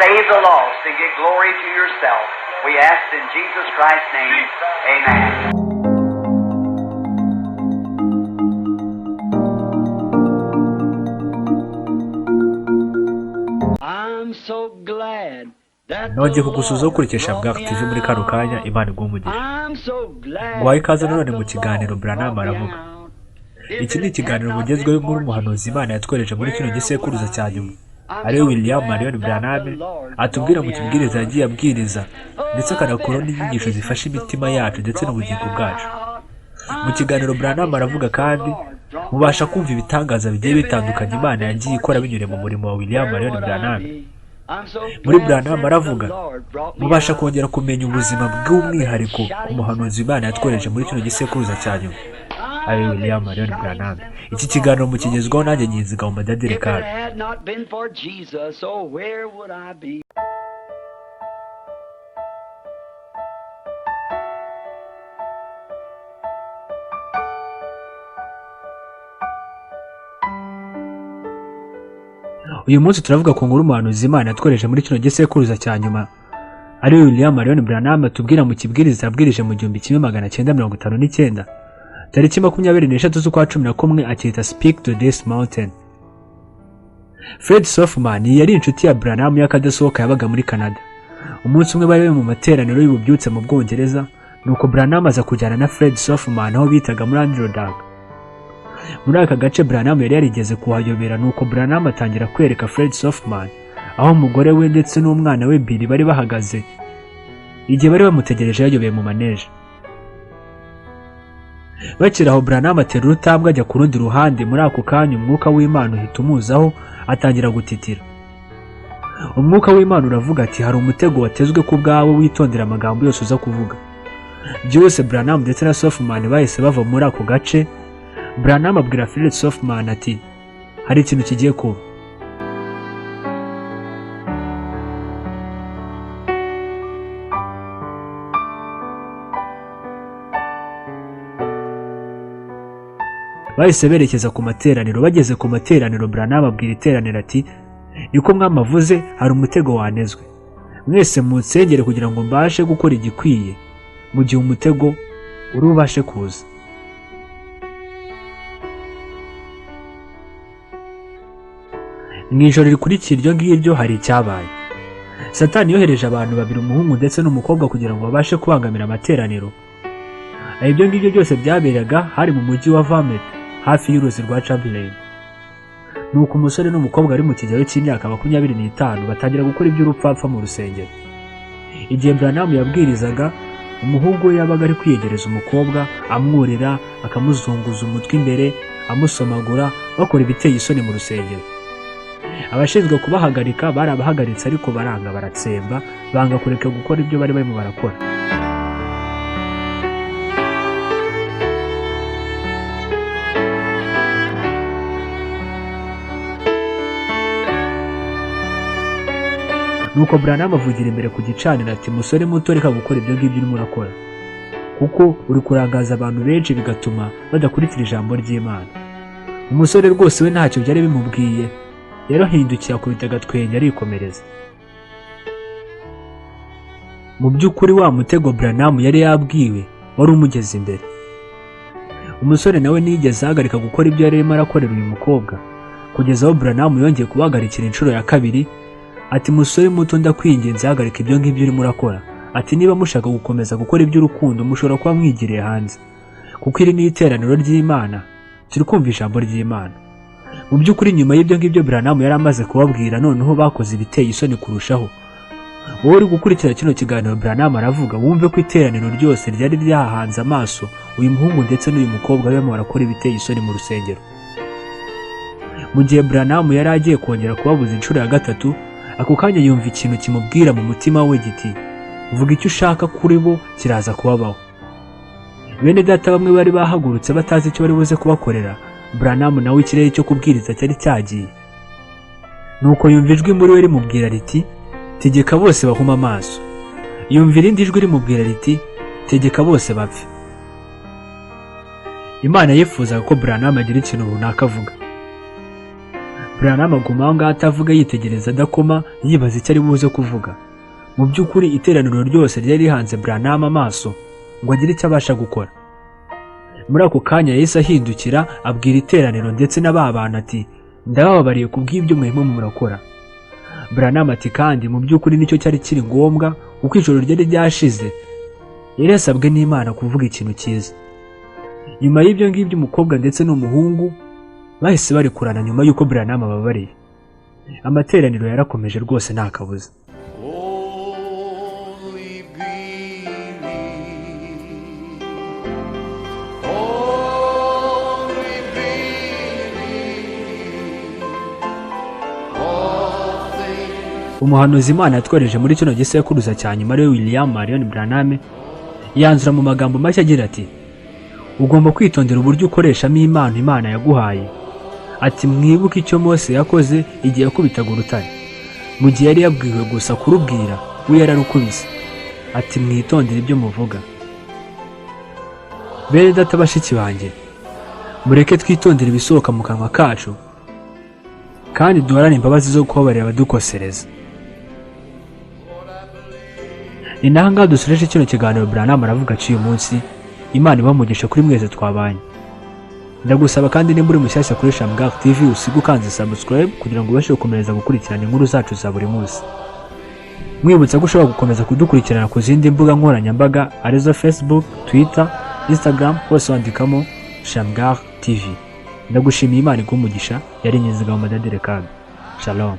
save the lost and get glory to yourself. We ask in Jesus Christ's name, amen. nongeye kugusuza ukurikisha Bwa TV muri kano kanya. Imana iguhe umugisha. Guhaye ikaze nanone mu kiganiro Branham aravuga. Iki ni ikiganiro mugezweho nk'umuhanuzi Imana yatwereje muri kino gisekuruza cya nyuma, ari William Marion Branham atubwira mu kibwiriza yagiye abwiriza ndetse akanakora n'inyigisho zifasha imitima yacu ndetse n'ubugingo bwacu. Mu kiganiro Branham aravuga kandi mubasha kumva ibitangaza bigiye bitandukanye Imana yagiye ikora binyure mu murimo wa William Marion Branham. Muri Branham aravuga mubasha kongera kumenya ubuzima bw'umwihariko umuhanuzi Imana yatwereje muri kino gisekuruza cya nyuma, ari William Marion Branham. Iki kiganiro mukigezwaho nanjye Nyinziga mu Madadirikari. Uyu munsi turavuga ku nkuru umuhanuzi Imana yatwereje muri kino gisekuruza cya nyuma, ari William Marion Branham atubwira mu kibwiriza yabwirije mu 1959 tariki 23 z'ukwa 11 akita Speak to this mountain. Fred Softman yari inshuti ya Branham y'akadasohoka yabaga muri Canada. Umunsi umwe bari mu materaniro y'ububyutse mu Bwongereza, nuko Branham aza kujyana na Fred Softman aho bitaga muri Androdag. Muri aka gace Branham yari yarigeze kuhayobera, nuko Branham atangira kwereka Fred Softman aho umugore we ndetse n'umwana we Billy bari bahagaze igihe bari bamutegereje yayobeye mu maneje. Bakiraho Branham atera urutambwe ajya ku rundi ruhande. Muri ako kanya umwuka w'Imana uhita umuzaho atangira gutitira. Umwuka w'Imana uravuga ati hari umutego watezwe ku bwawe, witondera amagambo yose uza kuvuga. Byose Branham ndetse na Softman bahise bava muri ako gace. Branham abwira Fred Softman ati hari ikintu kigiye kuba. Bahise berekeza ku materaniro. Bageze ku materaniro Branham abwira iteraniro ati niko mwamavuze hari umutego wanezwe, mwese munsengere kugira ngo mbashe gukora igikwiye mu gihe umutego uri ubashe kuza. Mwijoro rikurikira iryo ngiryo hari icyabaye. Satani yohereje abantu babiri, umuhungu ndetse n'umukobwa, kugira ngo babashe kubangamira amateraniro. Ibyo ngibyo byose byaberaga hari mu mujyi wa Vuma hafi y'uruzi rwa Chamberlain. Nuko umusore n'umukobwa ari mu kigero cy'imyaka 25 batangira gukora iby'urupfapfa mu rusengero. Igihe Branham yabwirizaga, umuhungu we yabaga ari kwiyegereza umukobwa, amwurira, akamuzunguza umutwe imbere, amusomagura, bakora ibiteye isoni mu rusengero. Abashinzwe kubahagarika barabahagaritse ariko baranga, baratsemba, banga kureka gukora ibyo bari barimo barakora. Nuko Branham avugira imbere ku gicaniro ati musore muto, reka gukora ibyo ngibyo urimo urakora, kuko uri kurangaza abantu benshi bigatuma badakurikira ijambo ry'Imana. Umusore rwose we ntacyo byari bimubwiye, yarahindukira akubita agatwenge arikomereza. Mu by'ukuri wa mutego Branham yari yabwiwe wari umugeze imbere. Umusore nawe nigeze ahagarika gukora ibyo yari arimo arakorera uyu mukobwa, kugeza aho Branham yongeye kubahagarikira inshuro ya kabiri ati musore muto, ndakwinginze hagarika ibyo ngibyo urimo urakora. Ati niba mushaka gukomeza gukora iby'urukundo mushobora kuba mwigiriye hanze, kuko iri ni iteraniro ry'Imana, turi kumva ijambo ry'Imana. Mu by'ukuri nyuma y'ibyo ngibyo Branham yari amaze kubabwira, noneho bakoze ibiteye isoni kurushaho. Wowe uri gukurikira kino kiganiro Branham aravuga, wumve ko iteraniro ryose ryari ryahanze amaso uyu muhungu ndetse n'uyu mukobwa barimo barakora ibiteye isoni mu rusengero. Mu gihe Branham yari agiye kongera kubabuza inshuro ya gatatu, ako kanya yumva ikintu kimubwira mu mutima we giti vuga icyo ushaka kuri bo kiraza kubabaho. Bene data bamwe bari bahagurutse batazi icyo bari buze kubakorera. Branham nawe ikirere cyo kubwiriza cyari cyagiye, nuko yumva ijwi muri we rimubwira riti tegeka bose bahuma amaso. Yumva irindi jwi rimubwira riti tegeka bose bapfe. Imana yifuzaga ko Branham agira ikintu runaka avuga. Branham aguma aho ngaho atavuga, yitegereza adakoma, yibaza icyo ari buze kuvuga. Mu by'ukuri iteraniro ryose ryari rihanze Branham amaso ngo agire icyo abasha gukora. Muri ako kanya yahise ahindukira abwira iteraniro ndetse n'ababana ati, ndabababariye kubw'ibyo murimo murakora. Branham ati, kandi mu by'ukuri nicyo cyari kiri ngombwa kuko ijoro ryari ryashize. Yari yasabwe n'Imana kuvuga ikintu cyiza. Nyuma y'ibyo ngibyo umukobwa ndetse n'umuhungu bahise barekurana nyuma y'uko Branham ababariye. Amateraniro yarakomeje rwose nta kabuza. Umuhanuzi Imana yatwohereje muri kino gisekuruza cya nyuma ariwe William Marion Branham yanzura mu magambo make agira ati, ugomba kwitondera uburyo ukoreshamo impano Imana yaguhaye. Ati, mwibuke icyo Mose yakoze igihe yakubitaga urutare, mu gihe yari yabwiwe gusa kurubwira, we yararukubise. Ati, mwitondere ibyo muvuga. Bene data bashiki banjye, mureke twitondere ibisohoka mu kanwa kacu kandi duhorane imbabazi zo kubabarira abadukosereza. Ni naho ngaho dusoreje kino kiganiro Branham aravuga cy'uyu munsi. Imana ibamugisha kuri mwese twabanye. Ndagusaba kandi nimba uri mushyashya kuri Shamgar TV usiga ukanze subscribe kugira ngo ubashe gukomereza gukurikirana inkuru zacu za buri munsi. Mwibutsa ko ushobora gukomeza kudukurikirana ku zindi mbuga nkoranyambaga arizo Facebook, Twitter, Instagram, hose wandikamo Shamgar TV. Ndagushimiye. Imana igumugisha. Yari Nyiziga mu Madadire Kaga. Shalom.